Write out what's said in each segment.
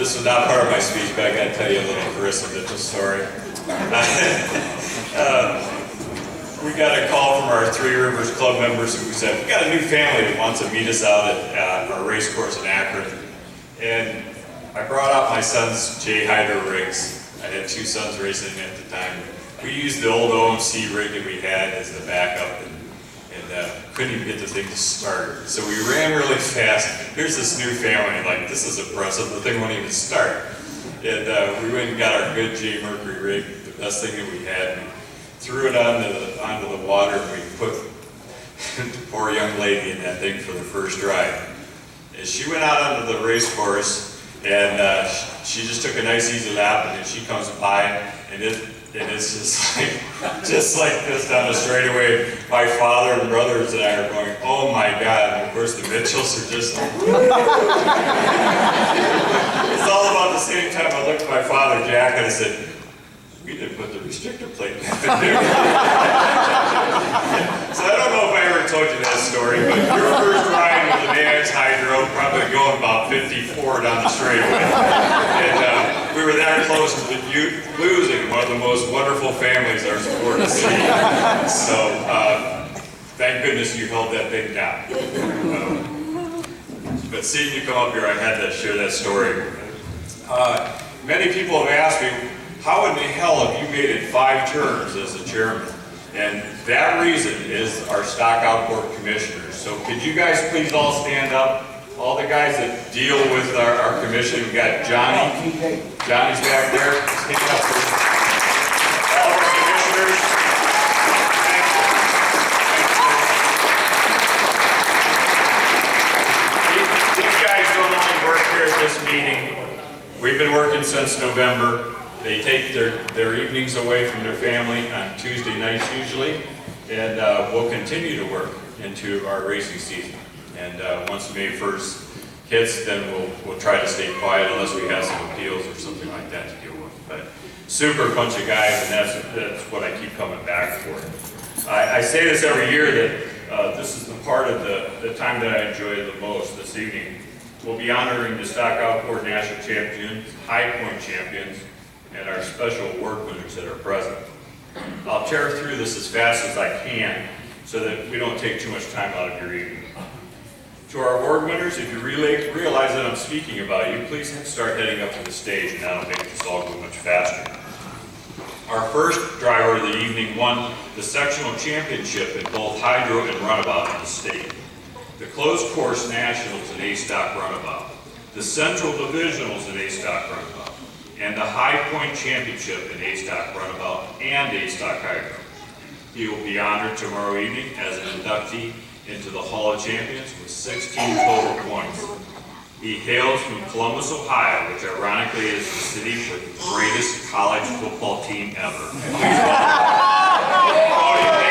This was not part of my speech, but I got to tell you a little Carissa Mitchell story. We got a call from our Three Rivers Club members who said, we got a new family that wants to meet us out at our race course in Akron. And I brought out my son's J Hydro rigs. I had two sons racing at the time. We used the old OMC rig that we had as the backup, and couldn't even get the thing to start. So we ran really fast. Here's this new family, like, this is impressive, the thing won't even start. And we went and got our good J Mercury rig, the best thing that we had. We threw it onto the water, and we put the poor young lady in that thing for the first drive. And she went out onto the race course, and she just took a nice easy lap, and then she comes by, and it's just like this down the straightaway. My father and brothers and I are going, oh my God, and of course the Mitchells are just like, it's all about the same time. I looked at my father, Jack, and I said, we didn't put the restrictor plate in there. So I don't know if I ever told you that story, but your first ride with an AX Hydro, probably going about 54 down the straightaway. And we were that close to losing one of the most wonderful families our sport has seen. So thank goodness you held that thing down. But seeing you come up here, I had to share that story. Many people have asked me, how in the hell have you made it 5 terms as the chairman? And that reason is our stock outboard commissioners. So could you guys please all stand up? All the guys that deal with our commission. We've got Johnny. Johnny's back there. Stand up, please. All of our commissioners. Thank you. These guys don't only work here at this meeting. We've been working since November. They take their evenings away from their family on Tuesday nights usually, and we'll continue to work into our racing season. And once May 1st hits, then we'll try to stay quiet unless we have some appeals or something like that to deal with. But super bunch of guys, and that's what I keep coming back for. I say this every year that this is the part of the time that I enjoy the most. This evening, we'll be honoring the Stock Outboard National Champions, High Point Champions, and our special award winners that are present. I'll tear through this as fast as I can so that we don't take too much time out of your evening. To our award winners, if you realize that I'm speaking about you, please start heading up to the stage, and that'll make this all go much faster. Our first driver of the evening won the sectional championship in both hydro and runabout in the state, the closed course nationals in A-Stock runabout, the central divisionals in A-Stock runabout, and the High Point Championship in A-Stock runabout and A-Stock hydro. He will be honored tomorrow evening as an inductee into the Hall of Champions with 16 total points. He hails from Columbus, Ohio, which ironically is the city with the greatest college football team ever. Please welcome Cody Mitchell.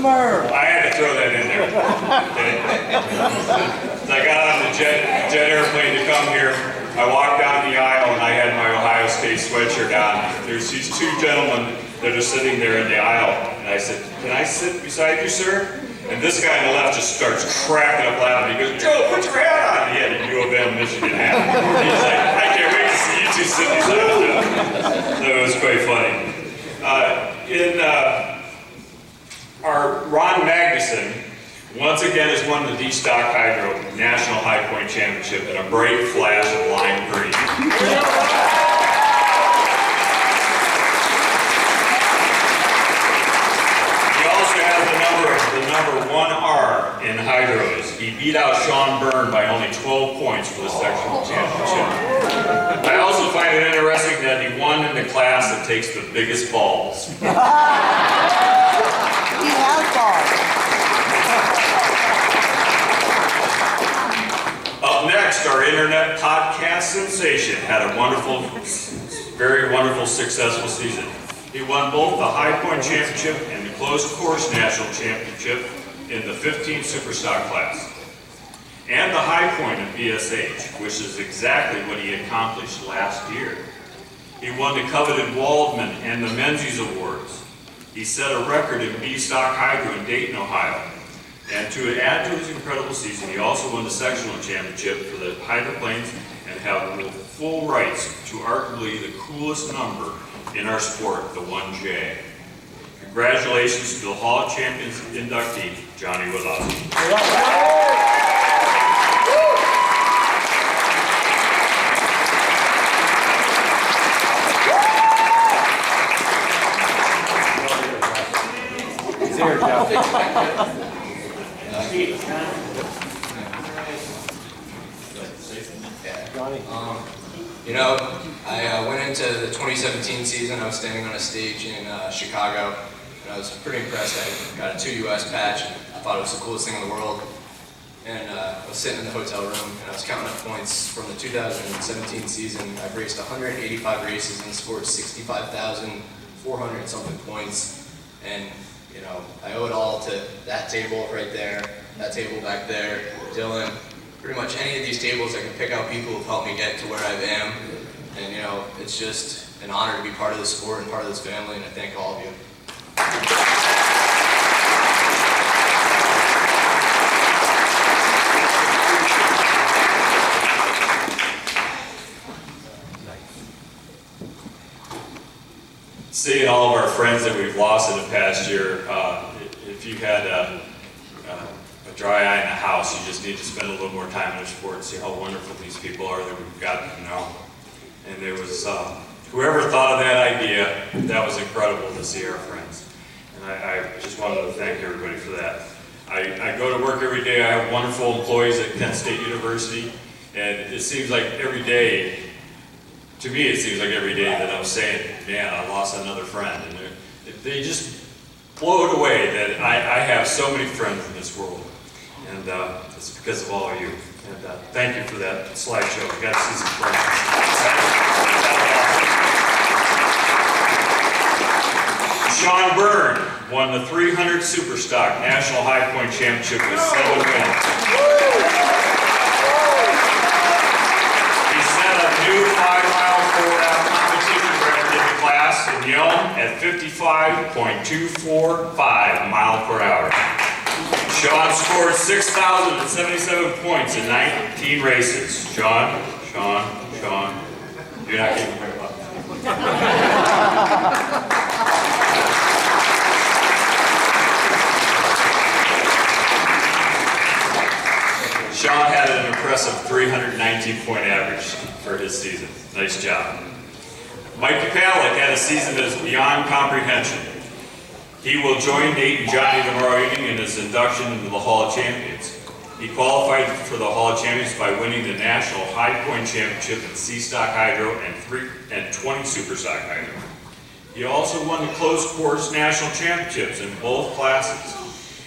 I had to throw that in there. As I got on the jet airplane to come here, I walked down the aisle and I had my Ohio State sweatshirt on. There's these two gentlemen that are sitting there in the aisle, and I said, "Can I sit beside you, sir?" And this guy on the left just starts cracking up laughing. He goes, "Joe, put your hat on." He had a U of M Michigan hat. He's like, "I can't wait to see you two sit beside each other." So it was quite funny. Our Ron Magnuson once again has won the D-Stock Hydro National High Point Championship in a bright flash of lime green. He also has the number 1R in hydros. He beat out Sean Byrne by only 12 points for the sectional championship. I also find it interesting that he won in the class that takes the biggest balls. He has balls. Up next, our internet podcast sensation had a very wonderful, successful season. He won both the High Point Championship and the Closed Course National Championship in the 15 Superstock class, and the High Point in BSH, which is exactly what he accomplished last year. He won the coveted Waldman and the Menzies Awards. He set a record in B-Stock Hydro in Dayton, Ohio. And to add to his incredible season, he also won the sectional championship for the hydroplanes and have full rights to arguably the coolest number in our sport, the 1J. Congratulations to the Hall of Champions inductee, Johnny Wadowski. You know, I went into the 2017 season. I was standing on a stage in Chicago, and I was pretty impressed. I got a 2 US patch. I thought it was the coolest thing in the world. And I was sitting in the hotel room, and I was counting up points from the 2017 season. I've raced 185 races and scored 65,400 and something points. And you know, I owe it all to that table right there, that table back there, Dylan. Pretty much any of these tables, I can pick out people who've helped me get to where I am. And you know, it's just an honor to be part of this sport and part of this family, and I thank all of you. Seeing all of our friends that we've lost in the past year, if you had a dry eye in the house, you just need to spend a little more time in the sport and see how wonderful these people are that we've gotten to know. And there was, whoever thought of that idea, that was incredible to see our friends. And I just wanted to thank everybody for that. I go to work every day. I have wonderful employees at Kent State University, and it seems like every day, to me it seems like every day that I'm saying, man, I lost another friend. And they just blow it away that I have so many friends in this world. And it's because of all of you. And thank you for that slideshow. We got to see some friends. Sean Byrne won the 300 Superstock National High Point Championship with 7 wins. He set a new 5-mile 4-hour competition record in the class in Yelm at 55.245 miles per hour. Sean scored 6,077 points in 19 races. Sean, you're not getting very up. Sean had an impressive 319-point average for his season. Nice job. Mike Pavlik had a season that is beyond comprehension. He will join Nate and Johnny tomorrow evening in his induction into the Hall of Champions. He qualified for the Hall of Champions by winning the National High Point Championship in C-Stock Hydro and 20 Superstock Hydro. He also won the Closed Course National Championships in both classes,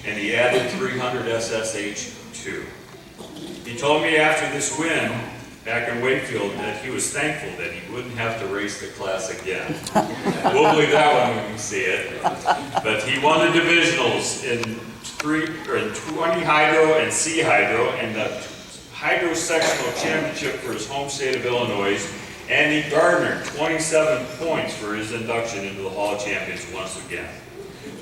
and he added 300 SSH too. He told me after this win back in Wakefield that he was thankful that he wouldn't have to race the class again. We'll believe that one when we see it. But he won the divisionals in 20 Hydro and C Hydro, and the Hydro Sectional Championship for his home state of Illinois, and he garnered 27 points for his induction into the Hall of Champions once again.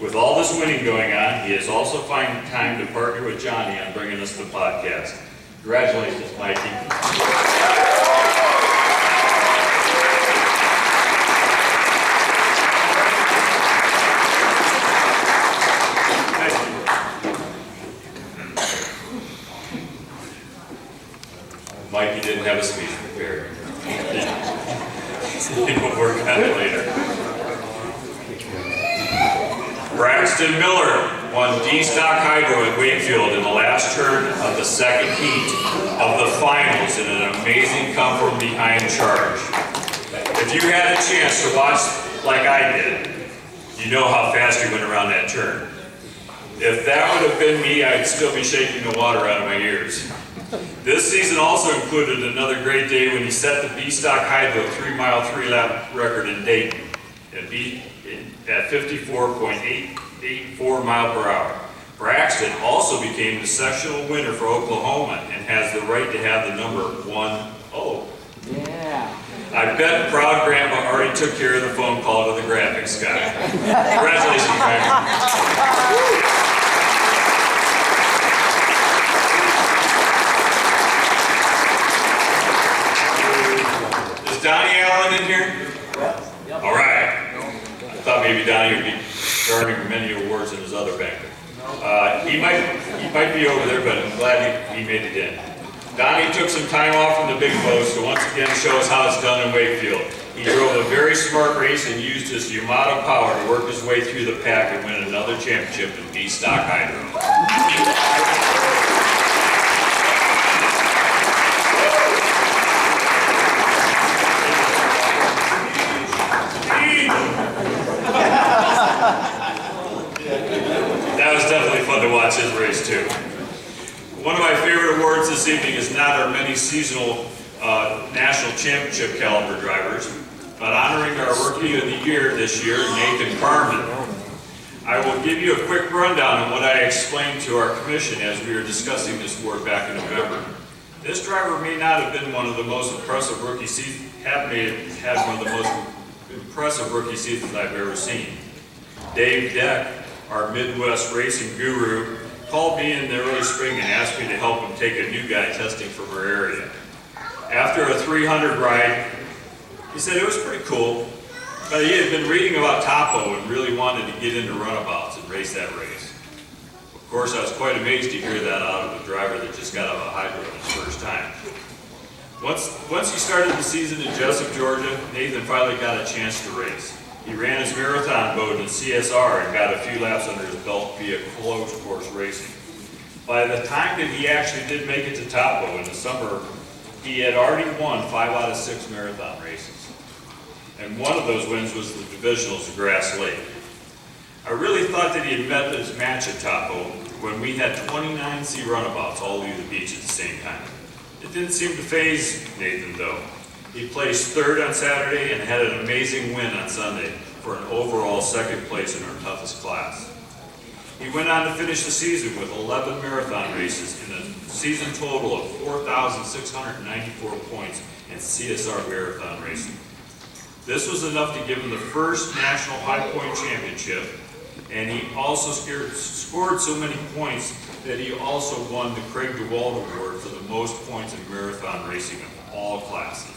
With all this winning going on, he has also found time to partner with Johnny on bringing us the podcast. Congratulations, Mikey. Mikey didn't have a speech prepared. We'll work on it later. Braxton Miller won D-Stock Hydro at Wakefield in the last turn of the second heat of the finals in an amazing come-from-behind charge. If you had a chance to watch like I did, you know how fast he went around that turn. If that would have been me, I'd still be shaking the water out of my ears. This season also included another great day when he set the B-Stock Hydro 3-mile 3-lap record in Dayton at 54.884 miles per hour. Braxton also became the sectional winner for Oklahoma and has the right to have the number 1-0. Yeah. I bet proud grandma already took care of the phone call to the graphics guy. Congratulations, grandma. Is Donnie Allen in here? All right. I thought maybe Donnie would be garnering many awards in his other banquet. He might be over there, but I'm glad he made it in. Donnie took some time off from the big boats to once again show us how it's done in Wakefield. He drove a very smart race and used his Yamato power to work his way through the pack and win another championship in B-Stock Hydro. That was definitely fun to watch his race too. One of my favorite awards this evening is not our many seasonal national championship caliber drivers, but honoring our Rookie of the Year this year, Nathan Carmen. I will give you a quick rundown on what I explained to our commission as we were discussing this award back in November. This driver may not have been one of the most impressive rookie seasons, had one of the most impressive rookie seasons I've ever seen. Dave Deck, our Midwest racing guru, called me in the early spring and asked me to help him take a new guy testing from our area. After a 300 ride, he said it was pretty cool, but he had been reading about Topo and really wanted to get into runabouts and race that race. Of course, I was quite amazed to hear that out of a driver that just got out of a hydro his first time. Once he started the season in Jessup, Georgia, Nathan finally got a chance to race. He ran his marathon boat in CSR and got a few laps under his belt via closed course racing. By the time that he actually did make it to Topo in the summer, he had already won 5 out of 6 marathon races. And one of those wins was the divisionals at Grass Lake. I really thought that he had met his match at Topo when we had 29 C runabouts all leave the beach at the same time. It didn't seem to faze Nathan though. He placed 3rd on Saturday and had an amazing win on Sunday for an overall 2nd place in our toughest class. He went on to finish the season with 11 marathon races and a season total of 4,694 points in CSR marathon racing. This was enough to give him the first national high point championship, and he also scored so many points that he also won the Craig DeWalt Award for the most points in marathon racing of all classes.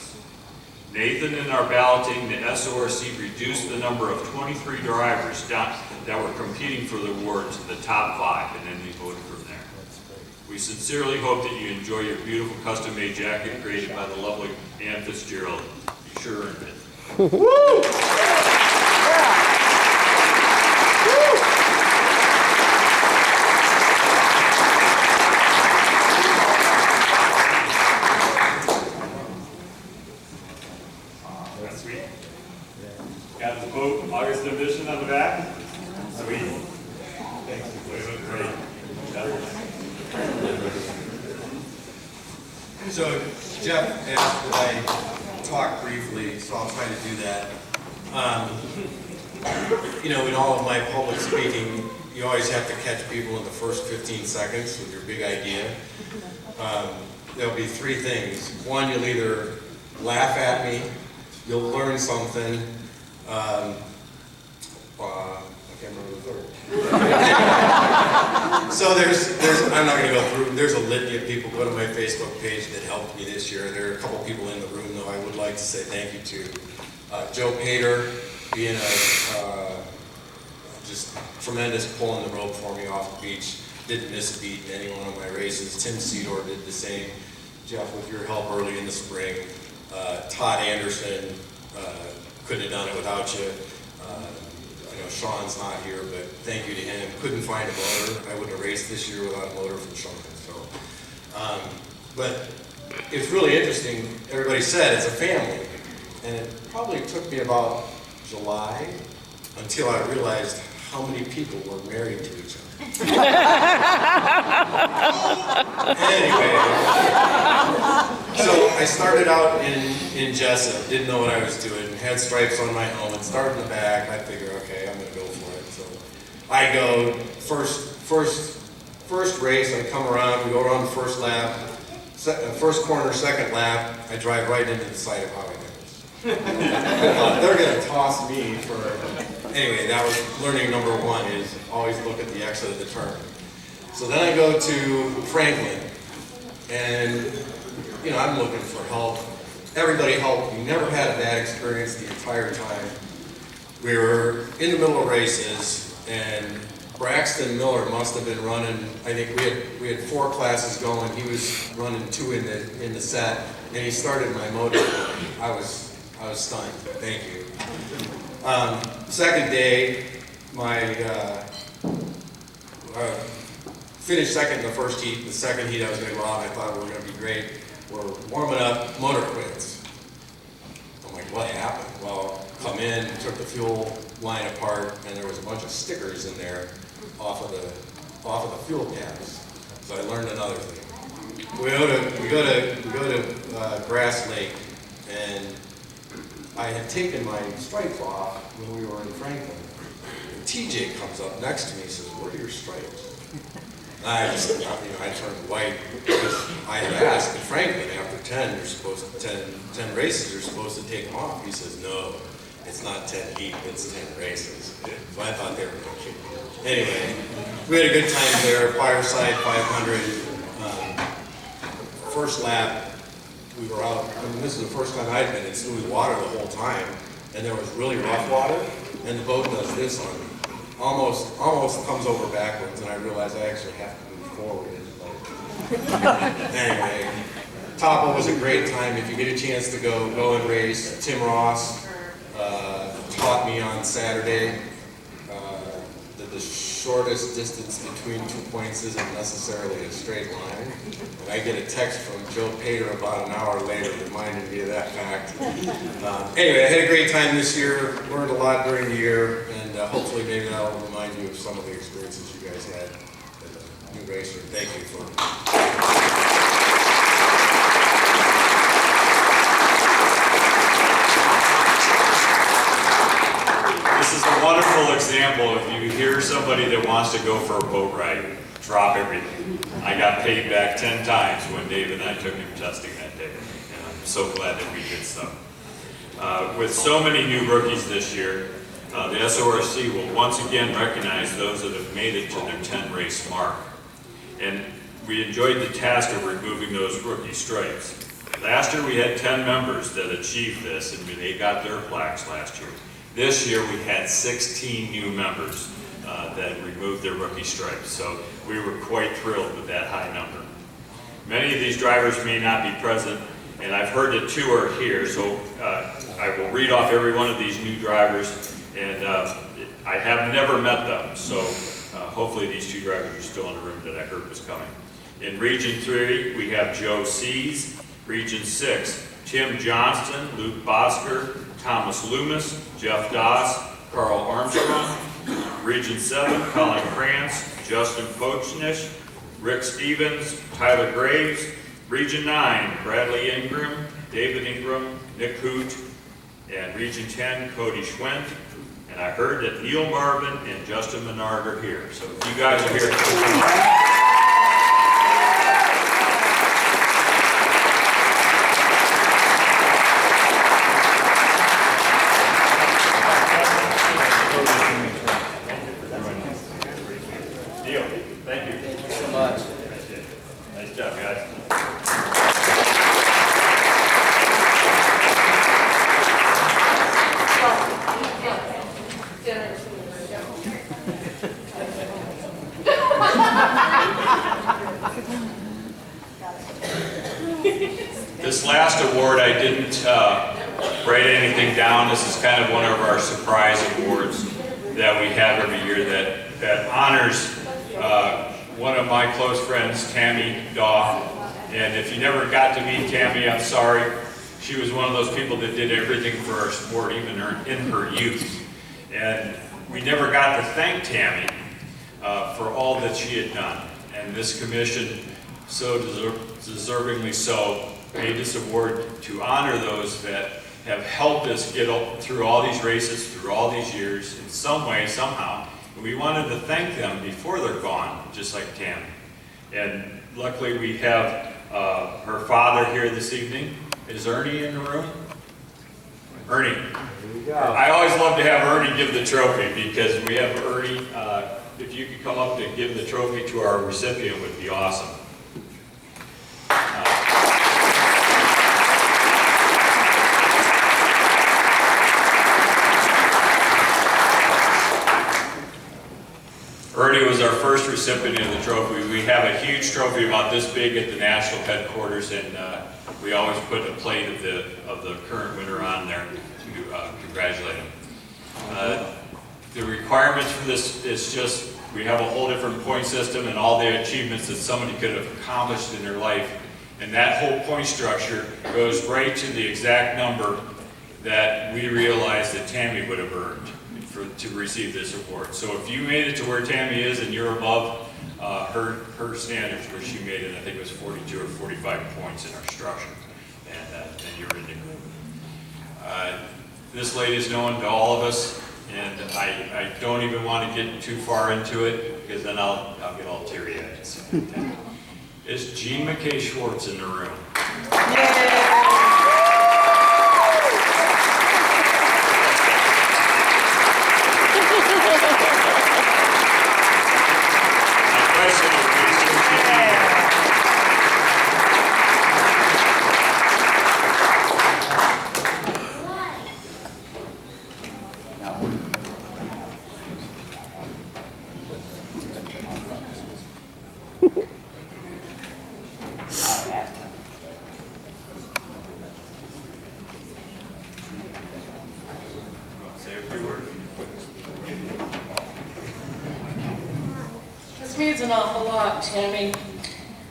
Nathan, in our balloting, the SORC reduced the number of 23 drivers that were competing for the award to the top 5, and then we voted from there. We sincerely hope that you enjoy your beautiful custom-made jacket created by the lovely Ann Fitzgerald. You sure earned it. Woo! That's sweet. Got the boat August edition on the back. Sweet. Thanks. Great. So Jeff asked that I talk briefly, so I'll try to do that. You know, in all of my public speaking, you always have to catch people in the first 15 seconds with your big idea. There'll be 3 things. One, you'll either laugh at me, you'll learn something. I can't remember the third. So I'm not going to go through, there's a litany of people. Go to my Facebook page that helped me this year. There are a couple people in the room, though, I would like to say thank you to. Joe Pater, being a just tremendous pulling the rope for me off the beach. Didn't miss a beat in any one of my races. Tim Cedor did the same. Jeff, with your help early in the spring. Todd Anderson, couldn't have done it without you. I know Sean's not here, but thank you to him. Couldn't find a motor. I wouldn't have raced this year without a motor from Sean. So, but it's really interesting. Everybody said it's a family, and it probably took me about July until I realized how many people were married to each other. Anyway, so I started out in Jessup, didn't know what I was doing, had stripes on my helmet, started in the back, I figure, okay, I'm gonna go for it. So I go, first race, I come around, we go around the first lap, first corner, second lap, I drive right into the side of Howie Nichols. They're gonna toss me for, anyway, that was learning number one, is always look at the exit of the turn. So then I go to Franklin, and, you know, I'm looking for help. Everybody helped me, never had a bad experience the entire time. We were in the middle of races, and Braxton Miller must have been running, I think we had 4 classes going. He was running 2 in the set, and he started my motor. I was stunned. Thank you. Second day, finished second in the first heat. The second heat I was going to go out, and I thought we were going to be great. We're warming up, motor quits. I'm like, what happened? Well, come in, took the fuel line apart, and there was a bunch of stickers in there off of the fuel caps. So I learned another thing. We go to Grass Lake, and I had taken my stripes off when we were in Franklin. And TJ comes up next to me and says, "What are your stripes?" I just, I turned white because I had asked in Franklin after 10 races, you're supposed to take them off. He says, "No, it's not 10 heat, it's 10 races." So I thought they were going to kick me. Anyway, we had a good time there, Fireside 500. First lap, we were out, and this is the first time I'd been in smooth water the whole time, and there was really rough water, and the boat does this on me. Almost comes over backwards, and I realized I actually have to move forward. Anyway, Topo was a great time. If you get a chance to go and race. Tim Ross taught me on Saturday that the shortest distance between 2 points isn't necessarily a straight line. And I get a text from Joe Pater about an hour later reminding me of that fact. Anyway, I had a great time this year, learned a lot during the year, and hopefully maybe that'll remind you of some of the experiences you guys had as a new racer. Thank you for This is a wonderful example. If you hear somebody that wants to go for a boat ride, drop everything. I got paid back 10 times when Dave and I took him testing that day. And I'm so glad that we did so. With so many new rookies this year, the SORC will once again recognize those that have made it to their 10 race mark. And we enjoyed the task of removing those rookie stripes. Last year we had 10 members that achieved this, and they got their plaques last year. This year we had 16 new members that removed their rookie stripes, so we were quite thrilled with that high number. Many of these drivers may not be present, and I've heard that 2 are here, so I will read off every one of these new drivers, and I have never met them, so hopefully these 2 drivers are still in the room that I heard was coming. In Region 3, we have Joe Sees. Region 6, Tim Johnston, Luke Bosker, Thomas Loomis, Jeff Doss, Carl Armstrong. Region 7, Colin Krantz, Justin Pochnish, Rick Stevens, Tyler Graves. Region 9, Bradley Ingram, David Ingram, Nick Hoot. And Region 10, Cody Schwent. And I heard that Neil Marvin and Justin Menard are here. So if you guys are here. Thank you. Thank you so much. Nice job, guys. This last award, I didn't write anything down. This is kind of one of our surprise awards that we have every year that honors one of my close friends, Tammy Daw. And if you never got to meet Tammy, I'm sorry. She was one of those people that did everything for our sport, even in her youth. And we never got to thank Tammy for all that she had done. And this commission, so deservingly so, made this award to honor those that have helped us get through all these races, through all these years, in some way, somehow. And we wanted to thank them before they're gone, just like Tammy. And luckily we have her father here this evening. Is Ernie in the room? Ernie. I always love to have Ernie give the trophy because we have Ernie, if you could come up and give the trophy to our recipient would be awesome. Ernie was our first recipient of the trophy. We have a huge trophy about this big at the national headquarters, and we always put a plate of the current winner on there to congratulate him. The requirements for this is just, we have a whole different point system and all the achievements that somebody could have accomplished in their life. And that whole point structure goes right to the exact number that we realized that Tammy would have earned to receive this award. So if you made it to where Tammy is and you're above her standards, where she made it, I think it was 42 or 45 points in our structure, and then you're in the group. This lady is known to all of us, and I don't even want to get too far into it because then I'll get all teary-eyed. So, is Jean McKay Schwartz in the room? This means an awful lot. Tammy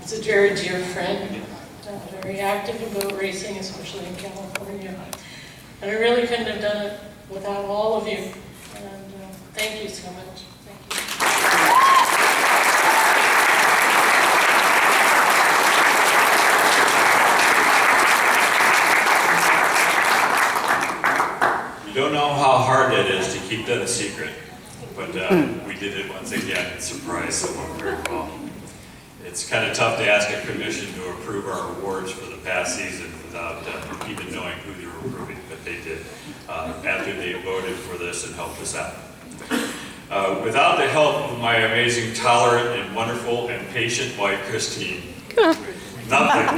is a very dear friend, very active in boat racing, especially in California. And I really couldn't have done it without all of you. And thank you so much. Thank You don't know how hard it is to keep that a secret, but we did it once again and surprised someone very well. It's kind of tough to ask a commission to approve our awards for the past season without even knowing who they were approving, but they did after they voted for this and helped us out. Without the help of my amazing, tolerant, and wonderful and patient wife, Christine, nothing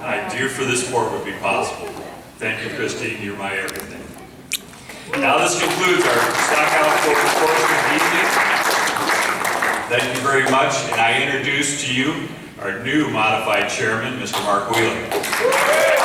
I do for this board would be possible. Thank you, Christine. You're my everything. Now this concludes our stock outboard course for the evening. Thank you very much, and I introduce to you our new modified chairman, Mr. Mark Wheeler.